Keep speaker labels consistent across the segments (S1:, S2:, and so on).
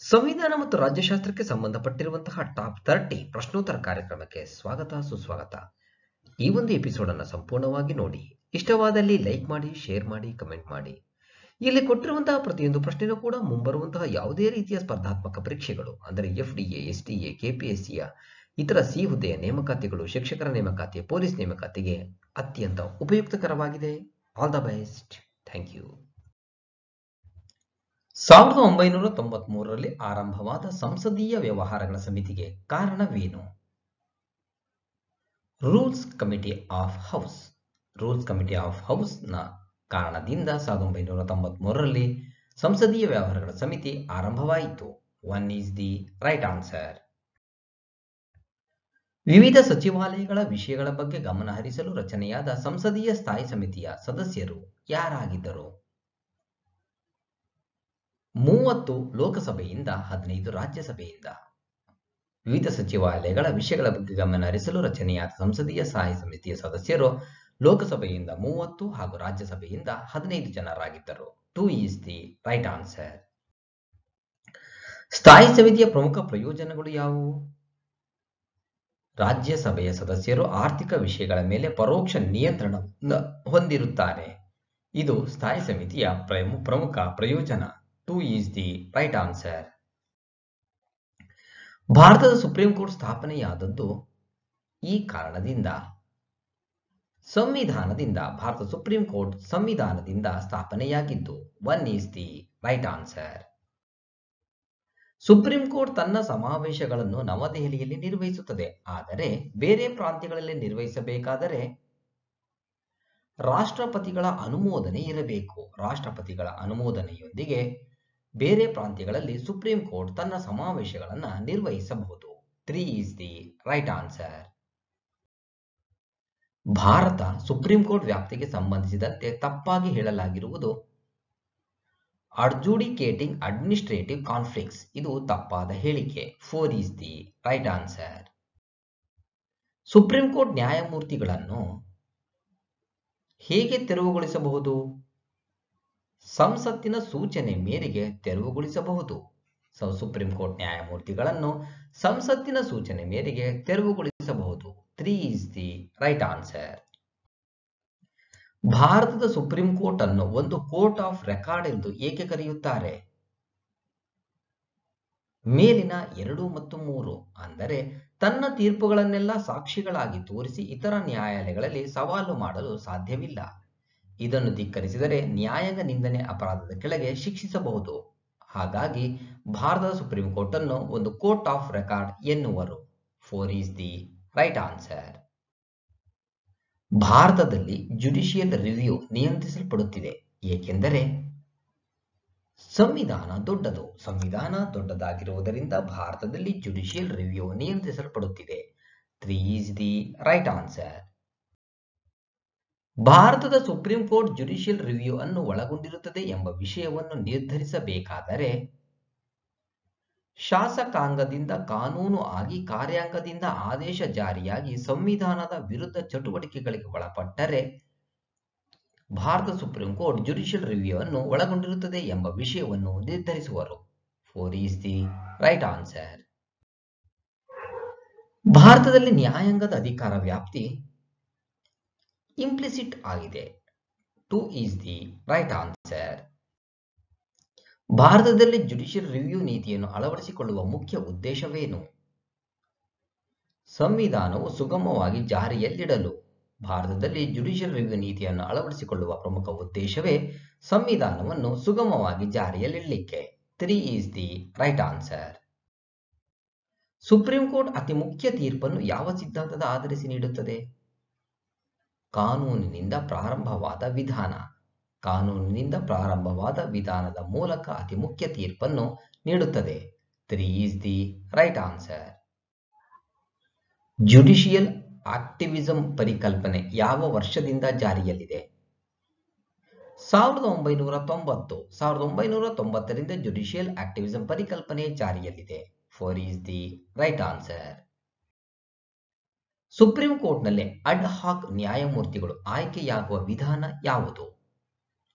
S1: ಸಂವಿಧಾನ ಮತ್ತು ರಾಜ್ಯಶಾಸ್ತ್ರಕ್ಕೆ ಸಂಬಂಧಪಟ್ಟಿರುವಂತಹ ಟಾಪ್ 30 ಪ್ರಶ್ನೋತ್ತರ ಕಾರ್ಯಕ್ರಮಕ್ಕೆ ಸ್ವಾಗತ ಸುಸ್ವಾಗತ. ಈ ಒಂದು ಎಪಿಸೋಡ್ ಅನ್ನು ಸಂಪೂರ್ಣವಾಗಿ ನೋಡಿ. ಇಷ್ಟವಾದಲ್ಲಿ ಲೈಕ್ ಮಾಡಿ, ಶೇರ್ ಮಾಡಿ, ಕಮೆಂಟ್ ಮಾಡಿ. ಇಲ್ಲಿ ಕೊಟ್ಟಿರುವಂತಹ ಪ್ರತಿಯೊಂದು ಪ್ರಶ್ನೆನೂ ಕೂಡ ಮುಂಬರುವಂತಹ ಯಾವುದೇ ರೀತಿಯ ಸ್ಪರ್ಧಾತ್ಮಕ ಪರೀಕ್ಷೆಗಳು ಅಂದರೆ FDA, STA, KPSCಯ ಇತರ ಸಿ ಹುದ್ದೆಯ ನೇಮಕಾತಿಗಳು, ಶಿಕ್ಷಕರ ನೇಮಕಾತಿ, ಪೊಲೀಸ್ ನೇಮಕಾತಿಗೆ ಅತ್ಯಂತ ಉಪಯುಕ್ತಕರವಾಗಿದೆ. All the best. Thank you. 1993ರಲ್ಲಿ ಆರಂಭವಾದ ಸಂಸದೀಯ ವ್ಯವಹಾರಗಳ ಸಮಿತಿಗೆ ಕಾರಣವೇನು? Rules committee of house. Rules committee of ಹೌಸ್ನ ಕಾರಣದಿಂದ 1993ರಲ್ಲಿ ಸಂಸದೀಯ ವ್ಯವಹಾರಗಳ ಸಮಿತಿ ಆರಂಭವಾಯಿತು. 1 ಈಸ್ ದಿ ರೈಟ್ ಆನ್ಸರ್. ವಿವಿಧ ಸಚಿವಾಲಯಗಳ ವಿಷಯಗಳ ಬಗ್ಗೆ ಗಮನ ಹರಿಸಲು ರಚನೆಯಾದ ಸಂಸದೀಯ ಸ್ಥಾಯಿ ಸಮಿತಿಯ ಸದಸ್ಯರು ಯಾರಾಗಿದ್ದರು? 30 ಲೋಕಸಭೆಯಿಂದ, 15 ರಾಜ್ಯಸಭೆಯಿಂದ. ವಿವಿಧ ಸಚಿವಾಲಯಗಳ ವಿಷಯಗಳ ಬಗ್ಗೆ ಗಮನ ಹರಿಸಲು ರಚನೆಯಾದ ಸಂಸದೀಯ ಸ್ಥಾಯಿ ಸಮಿತಿಯ ಸದಸ್ಯರು ಲೋಕಸಭೆಯಿಂದ 30 ಹಾಗೂ ರಾಜ್ಯಸಭೆಯಿಂದ 15 ಜನರಾಗಿದ್ದರು. 2 ಈಸ್ ದಿ ರೈಟ್ ಆನ್ಸರ್. ಸ್ಥಾಯಿ ಸಮಿತಿಯ ಪ್ರಮುಖ ಪ್ರಯೋಜನಗಳು ಯಾವುವು? ರಾಜ್ಯಸಭೆಯ ಸದಸ್ಯರು ಆರ್ಥಿಕ ವಿಷಯಗಳ ಮೇಲೆ ಪರೋಕ್ಷ ನಿಯಂತ್ರಣವನ್ನು ಹೊಂದಿರುತ್ತಾರೆ. ಇದು ಸ್ಥಾಯಿ ಸಮಿತಿಯ ಪ್ರಮುಖ ಪ್ರಯೋಜನ. 2 ಈಸ್ ದಿ ರೈಟ್ ಆನ್ಸರ್. ಭಾರತದ ಸುಪ್ರೀಂ ಕೋರ್ಟ್ ಸ್ಥಾಪನೆಯಾದದ್ದು ಈ ಕಾರಣದಿಂದ. ಸಂವಿಧಾನದಿಂದ. ಭಾರತ ಸುಪ್ರೀಂ ಕೋರ್ಟ್ ಸಂವಿಧಾನದಿಂದ ಸ್ಥಾಪನೆಯಾಗಿದ್ದು. 1 is the right answer. Supreme court ತನ್ನ ಸಮಾವೇಶಗಳನ್ನು ನವದೆಹಲಿಯಲ್ಲಿ ನಿರ್ವಹಿಸುತ್ತದೆ. ಆದರೆ ಬೇರೆ ಪ್ರಾಂತ್ಯಗಳಲ್ಲಿ ನಿರ್ವಹಿಸಬೇಕಾದರೆ ರಾಷ್ಟ್ರಪತಿಗಳ ಅನುಮೋದನೆ ಇರಬೇಕು. ರಾಷ್ಟ್ರಪತಿಗಳ ಅನುಮೋದನೆಯೊಂದಿಗೆ ಬೇರೆ ಪ್ರಾಂತ್ಯಗಳಲ್ಲಿ ಸುಪ್ರೀಂ ಕೋರ್ಟ್ ತನ್ನ ಸಮಾವೇಶಗಳನ್ನು ನಿರ್ವಹಿಸಬಹುದು. 3 is the right answer. Bharat supreme court ವ್ಯಾಪ್ತಿಗೆ ಸಂಬಂಧಿಸಿದಂತೆ ತಪ್ಪಾಗಿ ಹೇಳಲಾಗಿರುವುದು ಅಡ್ಜುಡಿಕೇಟಿಂಗ್ ಅಡ್ಮಿನಿಸ್ಟ್ರೇಟಿವ್ ಕಾನ್ಫ್ಲಿಕ್ಟ್ಸ್. ಇದು ತಪ್ಪಾದ ಹೇಳಿಕೆ. 4 is the right answer. Supreme court ನ್ಯಾಯಮೂರ್ತಿಗಳನ್ನು ಹೇಗೆ ತೆರವುಗೊಳಿಸಬಹುದು? ಸಂಸತ್ತಿನ ಸೂಚನೆ ಮೇರೆಗೆ ತೆರವುಗೊಳಿಸಬಹುದು. ಸುಪ್ರೀಂ ಕೋರ್ಟ್ ನ್ಯಾಯಮೂರ್ತಿಗಳನ್ನು ಸಂಸತ್ತಿನ ಸೂಚನೆ ಮೇರೆಗೆ ತೆರವುಗೊಳಿಸಬಹುದು. 3 ಈಸ್ ದಿ ರೈಟ್ ಆನ್ಸರ್. ಭಾರತದ ಸುಪ್ರೀಂ ಕೋರ್ಟ್ ಅನ್ನು ಒಂದು ಕೋರ್ಟ್ ಆಫ್ ರೆಕಾರ್ಡ್ ಎಂದು ಏಕೆ ಕರೆಯುತ್ತಾರೆ? ಮೇಲಿನ 2 ಮತ್ತು 3 ಅಂದರೆ ತನ್ನ ತೀರ್ಪುಗಳನ್ನೆಲ್ಲ ಸಾಕ್ಷಿಗಳಾಗಿ ತೋರಿಸಿ ಇತರ ನ್ಯಾಯಾಲಯಗಳಲ್ಲಿ ಸವಾಲು ಮಾಡಲು ಸಾಧ್ಯವಿಲ್ಲ. ಇದನ್ನು ಧಿಕ್ಕರಿಸಿದರೆ ನ್ಯಾಯಾಂಗ ನಿಂದನೆ ಅಪರಾಧದ ಕೆಳಗೆ ಶಿಕ್ಷಿಸಬಹುದು. ಹಾಗಾಗಿ ಭಾರತದ ಸುಪ್ರೀಂ ಕೋರ್ಟ್ ಅನ್ನು ಒಂದು ಕೋರ್ಟ್ ಆಫ್ ರೆಕಾರ್ಡ್ ಎನ್ನುವರು. 4 ಈಸ್ ದಿ ರೈಟ್ ಆನ್ಸರ್. ಭಾರತದಲ್ಲಿ ಜುಡಿಷಿಯಲ್ ರಿವ್ಯೂ ನಿಯಂತ್ರಿಸಲ್ಪಡುತ್ತಿದೆ ಏಕೆಂದರೆ ಸಂವಿಧಾನ ದೊಡ್ಡದು. ಸಂವಿಧಾನ ದೊಡ್ಡದಾಗಿರುವುದರಿಂದ ಭಾರತದಲ್ಲಿ ಜುಡಿಷಿಯಲ್ ರಿವ್ಯೂ ನಿಯಂತ್ರಿಸಲ್ಪಡುತ್ತಿದೆ. 3 ಈಸ್ ದಿ ರೈಟ್ ಆನ್ಸರ್. ಭಾರತದ ಸುಪ್ರೀಂ ಕೋರ್ಟ್ ಜುಡಿಷಿಯಲ್ ರಿವ್ಯೂ ಅನ್ನು ಒಳಗೊಂಡಿರುತ್ತದೆ ಎಂಬ ವಿಷಯವನ್ನು ನಿರ್ಧರಿಸಬೇಕಾದರೆ ಶಾಸಕಾಂಗದಿಂದ ಕಾನೂನು ಆಗಿ ಕಾರ್ಯಾಂಗದಿಂದ ಆದೇಶ ಜಾರಿಯಾಗಿ ಸಂವಿಧಾನದ ವಿರುದ್ಧ ಚಟುವಟಿಕೆಗಳಿಗೆ ಒಳಪಟ್ಟರೆ ಭಾರತ ಸುಪ್ರೀಂ ಕೋರ್ಟ್ ಜುಡಿಷಿಯಲ್ ರಿವ್ಯೂ ಅನ್ನು ಒಳಗೊಂಡಿರುತ್ತದೆ ಎಂಬ ವಿಷಯವನ್ನು ನಿರ್ಧರಿಸುವರು. 4 ಈಸ್ ದಿ ರೈಟ್ ಆನ್ಸರ್. ಭಾರತದಲ್ಲಿ ನ್ಯಾಯಾಂಗದ ಅಧಿಕಾರ ವ್ಯಾಪ್ತಿ ಇಂಪ್ಲಿಸಿಟ್ ಆಗಿದೆ. 2 ಈಸ್ ದಿ ರೈಟ್ ಆನ್ಸರ್. ಭಾರತದಲ್ಲಿ ಜುಡಿಷಿಯಲ್ ರಿವ್ಯೂ ನೀತಿಯನ್ನು ಅಳವಡಿಸಿಕೊಳ್ಳುವ ಮುಖ್ಯ ಉದ್ದೇಶವೇನು? ಸಂವಿಧಾನವು ಸುಗಮವಾಗಿ ಜಾರಿಯಲ್ಲಿಡಲು ಭಾರತದಲ್ಲಿ ಜುಡಿಷಿಯಲ್ ರಿವ್ಯೂ ನೀತಿಯನ್ನು ಅಳವಡಿಸಿಕೊಳ್ಳುವ ಪ್ರಮುಖ ಉದ್ದೇಶವೇ ಸಂವಿಧಾನವನ್ನು ಸುಗಮವಾಗಿ ಜಾರಿಯಲ್ಲಿಡಲಿಕ್ಕೆ. 3 is the right answer. Supreme court ಅತಿ ಮುಖ್ಯ ತೀರ್ಪನ್ನು ಯಾವ ಸಿದ್ಧಾಂತದ ಆಧರಿಸಿ ನೀಡುತ್ತದೆ? ಕಾನೂನಿನಿಂದ ಪ್ರಾರಂಭವಾದ ವಿಧಾನ. ಕಾನೂನಿನಿಂದ ಪ್ರಾರಂಭವಾದ ವಿಧಾನದ ಮೂಲಕ ಅತಿ ಮುಖ್ಯ ತೀರ್ಪನ್ನು ನೀಡುತ್ತದೆ. 3 is the right answer. Judicial activism ಪರಿಕಲ್ಪನೆ ಯಾವ ವರ್ಷದಿಂದ ಜಾರಿಯಲ್ಲಿದೆ? 1990. 1990ರಿಂದ ಜುಡಿಷಿಯಲ್ ಆಕ್ಟಿವಿಸಂ ಪರಿಕಲ್ಪನೆ ಜಾರಿಯಲ್ಲಿದೆ. 4 is the right answer. Supreme ಕೋರ್ಟ್ನಲ್ಲಿ ಅಡ್ ಹಾಕ್ ನ್ಯಾಯಮೂರ್ತಿಗಳು ಆಯ್ಕೆಯಾಗುವ ವಿಧಾನ ಯಾವುದು?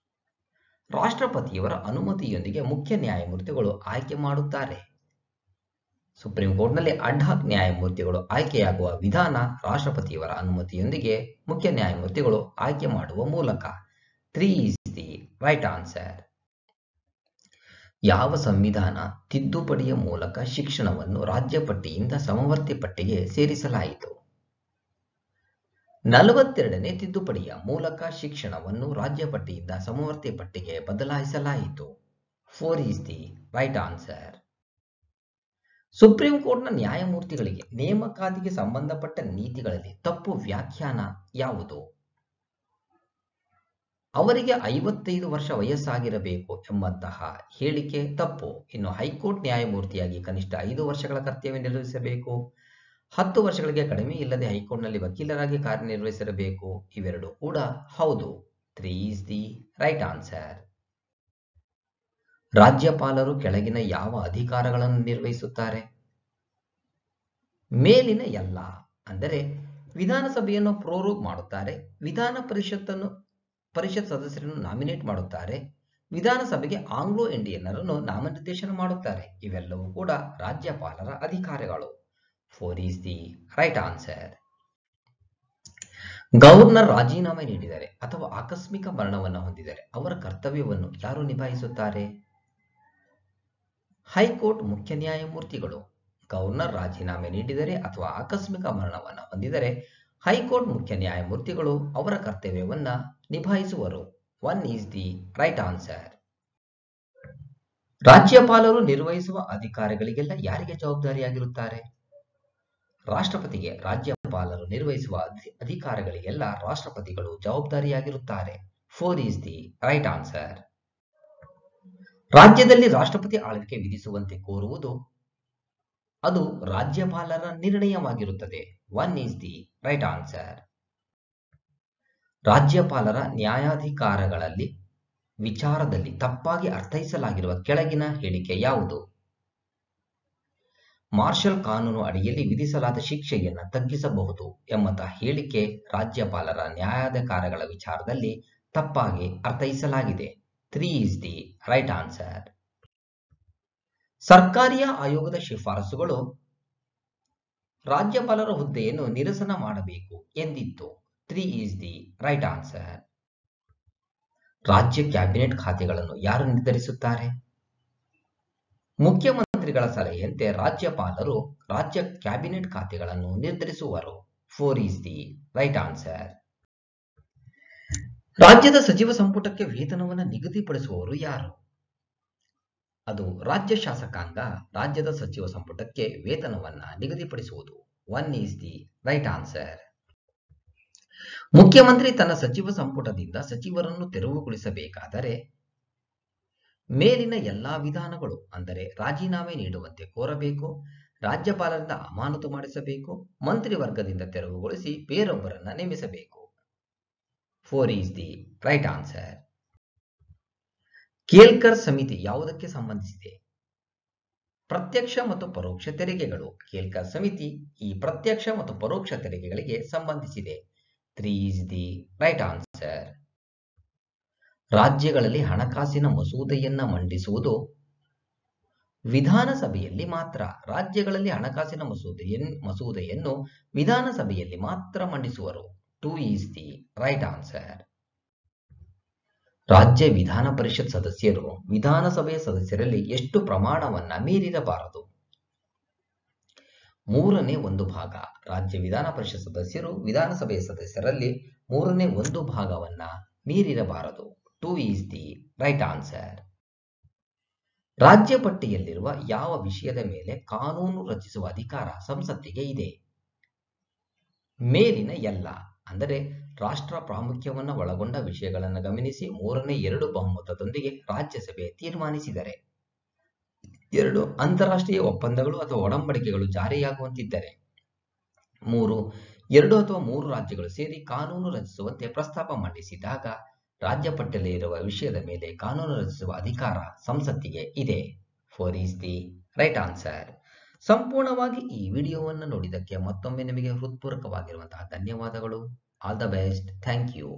S1: ರಾಷ್ಟ್ರಪತಿಯವರ ಅನುಮತಿಯೊಂದಿಗೆ ಮುಖ್ಯ ನ್ಯಾಯಮೂರ್ತಿಗಳು ಆಯ್ಕೆ ಮಾಡುತ್ತಾರೆ. ಸುಪ್ರೀಂ ಕೋರ್ಟ್ನಲ್ಲಿ ಅಡ್ಹಾಕ್ ನ್ಯಾಯಮೂರ್ತಿಗಳು ಆಯ್ಕೆಯಾಗುವ ವಿಧಾನ ರಾಷ್ಟ್ರಪತಿಯವರ ಅನುಮತಿಯೊಂದಿಗೆ ಮುಖ್ಯ ನ್ಯಾಯಮೂರ್ತಿಗಳು ಆಯ್ಕೆ ಮಾಡುವ ಮೂಲಕ. 3 is the right answer. ಯಾವ ಸಂವಿಧಾನ ತಿದ್ದುಪಡಿಯ ಮೂಲಕ ಶಿಕ್ಷಣವನ್ನು ರಾಜ್ಯ ಪಟ್ಟಿಯಿಂದ ಸಮವರ್ತಿ ಪಟ್ಟಿಗೆ ಸೇರಿಸಲಾಯಿತು? 42ನೇ ತಿದ್ದುಪಡಿಯ ಮೂಲಕ ಶಿಕ್ಷಣವನ್ನು ರಾಜ್ಯ ಪಟ್ಟಿಯಿಂದ ಸಮವರ್ತಿ ಪಟ್ಟಿಗೆ ಬದಲಾಯಿಸಲಾಯಿತು. 4 is the right answer. Supreme ಕೋರ್ಟ್ನ ನ್ಯಾಯಮೂರ್ತಿಗಳಿಗೆ ನೇಮಕಾತಿಗೆ ಸಂಬಂಧಪಟ್ಟ ನೀತಿಗಳಲ್ಲಿ ತಪ್ಪು ವ್ಯಾಖ್ಯಾನ ಯಾವುದು? ಅವರಿಗೆ 55 ವರ್ಷ ವಯಸ್ಸಾಗಿರಬೇಕು ಎಂಬಂತಹ ಹೇಳಿಕೆ ತಪ್ಪು. ಇನ್ನು ಹೈಕೋರ್ಟ್ ನ್ಯಾಯಮೂರ್ತಿಯಾಗಿ ಕನಿಷ್ಠ 5 ವರ್ಷಗಳ ಕರ್ತವ್ಯ ನಿರ್ವಹಿಸಬೇಕು. 10 ವರ್ಷಗಳಿಗೆ ಕಡಿಮೆ ಇಲ್ಲದೆ ಹೈಕೋರ್ಟ್ನಲ್ಲಿ ವಕೀಲರಾಗಿ ಕಾರ್ಯನಿರ್ವಹಿಸಿರಬೇಕು. ಇವೆರಡು ಕೂಡ ಹೌದು. 3 is the right answer. ರಾಜ್ಯಪಾಲರು ಕೆಳಗಿನ ಯಾವ ಅಧಿಕಾರಗಳನ್ನು ನಿರ್ವಹಿಸುತ್ತಾರೆ? ಮೇಲಿನ ಎಲ್ಲ, ಅಂದರೆ ವಿಧಾನಸಭೆಯನ್ನು ಪ್ರೋರೋಗ್ ಮಾಡುತ್ತಾರೆ, ವಿಧಾನ ಪರಿಷತ್ ಸದಸ್ಯರನ್ನು ನಾಮಿನೇಟ್ ಮಾಡುತ್ತಾರೆ, ವಿಧಾನಸಭೆಗೆ ಆಂಗ್ಲೋ ಇಂಡಿಯನ್ನರನ್ನು ನಾಮನಿರ್ದೇಶನ ಮಾಡುತ್ತಾರೆ. ಇವೆಲ್ಲವೂ ಕೂಡ ರಾಜ್ಯಪಾಲರ ಅಧಿಕಾರಗಳು. 4 is the right answer. Governor ರಾಜೀನಾಮೆ ನೀಡಿದರೆ ಅಥವಾ ಆಕಸ್ಮಿಕ ಮರಣವನ್ನು ಹೊಂದಿದರೆ ಅವರ ಕರ್ತವ್ಯವನ್ನು ಯಾರು ನಿಭಾಯಿಸುತ್ತಾರೆ? ಹೈಕೋರ್ಟ್ ಮುಖ್ಯ ನ್ಯಾಯಮೂರ್ತಿಗಳು. ಗವರ್ನರ್ ರಾಜೀನಾಮೆ ನೀಡಿದರೆ ಅಥವಾ ಆಕಸ್ಮಿಕ ಮರಣವನ್ನು ಹೊಂದಿದರೆ ಹೈಕೋರ್ಟ್ ಮುಖ್ಯ ನ್ಯಾಯಮೂರ್ತಿಗಳು ಅವರ ಕರ್ತವ್ಯವನ್ನ ನಿಭಾಯಿಸುವರು. 1 is the right answer. ರಾಜ್ಯಪಾಲರು ನಿರ್ವಹಿಸುವ ಅಧಿಕಾರಿಗಳಿಗೆಲ್ಲ ಯಾರಿಗೆ ಜವಾಬ್ದಾರಿಯಾಗಿರುತ್ತಾರೆ? ರಾಷ್ಟ್ರಪತಿಗೆ. ರಾಜ್ಯಪಾಲರು ನಿರ್ವಹಿಸುವ ಅಧಿಕಾರಗಳಿಗೆಲ್ಲ ರಾಷ್ಟ್ರಪತಿಗಳು ಜವಾಬ್ದಾರಿಯಾಗಿರುತ್ತಾರೆ. 4 is the right answer. ರಾಜ್ಯದಲ್ಲಿ ರಾಷ್ಟ್ರಪತಿ ಆಳ್ವಿಕೆ ವಿಧಿಸುವಂತೆ ಕೋರುವುದು ಅದು ರಾಜ್ಯಪಾಲರ ನಿರ್ಣಯವಾಗಿರುತ್ತದೆ. 1 is the right answer. ರಾಜ್ಯಪಾಲರ ನ್ಯಾಯಾಧಿಕಾರಗಳಲ್ಲಿ ವಿಚಾರದಲ್ಲಿ ತಪ್ಪಾಗಿ ಅರ್ಥೈಸಲಾಗಿರುವ ಕೆಳಗಿನ ಹೇಳಿಕೆ ಯಾವುದು? ಮಾರ್ಷಲ್ ಕಾನೂನು ಅಡಿಯಲ್ಲಿ ವಿಧಿಸಲಾದ ಶಿಕ್ಷೆಯನ್ನು ತಗ್ಗಿಸಬಹುದು ಎಂಬಂತಹ ಹೇಳಿಕೆ ರಾಜ್ಯಪಾಲರ ನ್ಯಾಯಾಧಿಕಾರಗಳ ವಿಚಾರದಲ್ಲಿ ತಪ್ಪಾಗಿ ಅರ್ಥೈಸಲಾಗಿದೆ. 3 is the right answer. ಸರ್ಕಾರಿ ಆಯೋಗದ ಶಿಫಾರಸುಗಳು ರಾಜ್ಯಪಾಲರ ಹುದ್ದೆಯನ್ನು ನಿರಸನ ಮಾಡಬೇಕು ಎಂದಿತ್ತು. 3 is the right answer. ರಾಜ್ಯ ಕ್ಯಾಬಿನೆಟ್ ಖಾತೆಗಳನ್ನು ಯಾರು ನಿರ್ಧರಿಸುತ್ತಾರೆ? ಮುಖ್ಯಮಂತ್ರಿಗಳ ಸಲಹೆಯಂತೆ ರಾಜ್ಯಪಾಲರು ರಾಜ್ಯ ಕ್ಯಾಬಿನೆಟ್ ಖಾತೆಗಳನ್ನು ನಿರ್ಧರಿಸುವರು. 4 is the right answer. ರಾಜ್ಯದ ಸಚಿವ ಸಂಪುಟಕ್ಕೆ ವೇತನವನ್ನು ನಿಗದಿಪಡಿಸುವವರು ಯಾರು? ಅದು ರಾಜ್ಯ ಶಾಸಕಾಂಗ ರಾಜ್ಯದ ಸಚಿವ ಸಂಪುಟಕ್ಕೆ ವೇತನವನ್ನ ನಿಗದಿಪಡಿಸುವುದು. 1 is the right answer. ಮುಖ್ಯಮಂತ್ರಿ ತನ್ನ ಸಚಿವ ಸಂಪುಟದಿಂದ ಸಚಿವರನ್ನು ತೆರವುಗೊಳಿಸಬೇಕಾದರೆ ಮೇಲಿನ ಎಲ್ಲಾ ವಿಧಾನಗಳು, ಅಂದರೆ ರಾಜೀನಾಮೆ ನೀಡುವಂತೆ ಕೋರಬೇಕು, ರಾಜ್ಯಪಾಲರಿಂದ ಅಮಾನತು ಮಾಡಿಸಬೇಕು, ಮಂತ್ರಿವರ್ಗದಿಂದ ತೆರವುಗೊಳಿಸಿ ಬೇರೊಬ್ಬರನ್ನ ನೇಮಿಸಬೇಕು. 4 is the right answer. Kelkar ಸಮಿತಿ ಯಾವುದಕ್ಕೆ ಸಂಬಂಧಿಸಿದೆ? ಪ್ರತ್ಯಕ್ಷ ಮತ್ತು ಪರೋಕ್ಷ ತೆರಿಗೆಗಳು. ಕೇಲ್ಕರ್ ಸಮಿತಿ ಈ ಪ್ರತ್ಯಕ್ಷ ಮತ್ತು ಪರೋಕ್ಷ ತೆರಿಗೆಗಳಿಗೆ ಸಂಬಂಧಿಸಿದೆ. 3 is the right answer. ರಾಜ್ಯಗಳಲ್ಲಿ ಹಣಕಾಸಿನ ಮಸೂದೆಯನ್ನ ಮಂಡಿಸುವುದು ವಿಧಾನಸಭೆಯಲ್ಲಿ ಮಾತ್ರ. ರಾಜ್ಯಗಳಲ್ಲಿ ಹಣಕಾಸಿನ ಮಸೂದೆಯನ್ನು ವಿಧಾನಸಭೆಯಲ್ಲಿ ಮಾತ್ರ ಮಂಡಿಸುವರು. 2 is the right answer. ರಾಜ್ಯ ವಿಧಾನ ಪರಿಷತ್ ಸದಸ್ಯರು ವಿಧಾನಸಭೆಯ ಸದಸ್ಯರಲ್ಲಿ ಎಷ್ಟು ಪ್ರಮಾಣವನ್ನ ಮೀರಿರಬಾರದು? 1/3 ರಾಜ್ಯ ವಿಧಾನ ಪರಿಷತ್ ಸದಸ್ಯರು ವಿಧಾನಸಭೆಯ ಸದಸ್ಯರಲ್ಲಿ 1/3 ಮೀರಿರಬಾರದು. 2 is the right answer. ರಾಜ್ಯ ಪಟ್ಟಿಯಲ್ಲಿರುವ ಯಾವ ವಿಷಯದ ಮೇಲೆ ಕಾನೂನು ರಚಿಸುವ ಅಧಿಕಾರ ಸಂಸತ್ತಿಗೆ ಇದೆ? ಮೇಲಿನ ಎಲ್ಲ, ಅಂದರೆ ರಾಷ್ಟ್ರ ಪ್ರಾಮುಖ್ಯವನ್ನು ಒಳಗೊಂಡ ವಿಷಯಗಳನ್ನು ಗಮನಿಸಿ 3/2 ಬಹುಮತದೊಂದಿಗೆ ರಾಜ್ಯಸಭೆ ತೀರ್ಮಾನಿಸಿದರೆ, 2 ಅಂತಾರಾಷ್ಟ್ರೀಯ ಒಪ್ಪಂದಗಳು ಅಥವಾ ಒಡಂಬಡಿಕೆಗಳು ಜಾರಿಯಾಗುವಂತಿದ್ದರೆ, 2 ಅಥವಾ 3 ರಾಜ್ಯಗಳು ಸೇರಿ ಕಾನೂನು ರಚಿಸುವಂತೆ ಪ್ರಸ್ತಾಪ ಮಂಡಿಸಿದಾಗ ರಾಜ್ಯ ಪಟ್ಟಿಯಲ್ಲಿ ಇರುವ ವಿಷಯದ ಮೇಲೆ ಕಾನೂನು ರಚಿಸುವ ಅಧಿಕಾರ ಸಂಸತ್ತಿಗೆ ಇದೆ. 4 is the right answer. ಸಂಪೂರ್ಣವಾಗಿ ಈ ವಿಡಿಯೋವನ್ನು ನೋಡಿದ್ದಕ್ಕೆ ಮತ್ತೊಮ್ಮೆ ನಿಮಗೆ ಹೃತ್ಪೂರ್ವಕವಾಗಿರುವಂತಹ ಧನ್ಯವಾದಗಳು. All the best. Thank you.